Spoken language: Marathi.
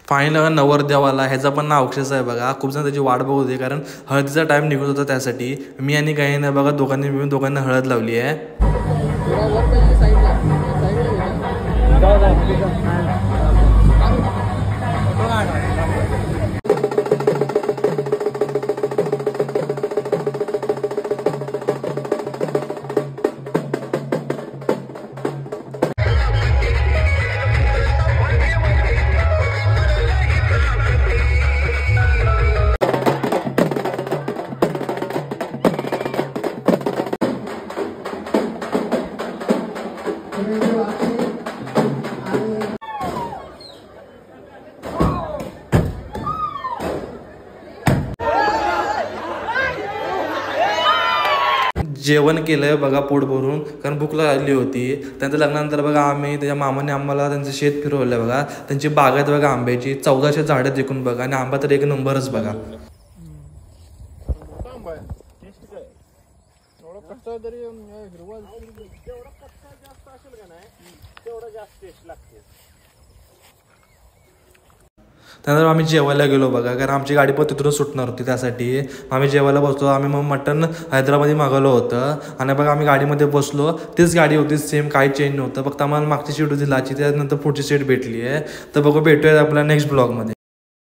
फायनल नवरदेवाला ह्याचा पण नाव अक्षयच आहे बघा. खूप जण त्याची वाट बघत होते कारण हळदीचा टाइम निघत होता. त्यासाठी मी आणि काही नाही बघा दोघांनी मिळून दोघांना हळद लावली आहे. जेवण केलंय बघा पोट भरून कारण भूक लागली होती. त्यांच्या लग्नानंतर बघा आम्ही त्याच्या मामाने आम्हाला त्यांचं शेत फिरवलं बघा. त्यांची बाग आहेत बघा आंब्याची 1400 झाडं देखून बघा आणि आंबा तर एक नंबरच बघा. त्यानंतर आम्ही जेवायला गेलो बघा कारण आमची गाडी पण तिथून सुटणार होती. त्यासाठी आम्ही जेवायला बसलो. आम्ही मग मटण हैदराबादी मागवलं होतं आणि बघा आम्ही गाडीमध्ये बसलो. तीच गाडी होती सेम, काही चेंज नव्हतं. फक्त आम्हाला मागची सीट होती लाची, त्यानंतर पुढची सीट भेटली आहे. तर बघू भेटूया आपल्या नेक्स्ट ब्लॉगमध्ये.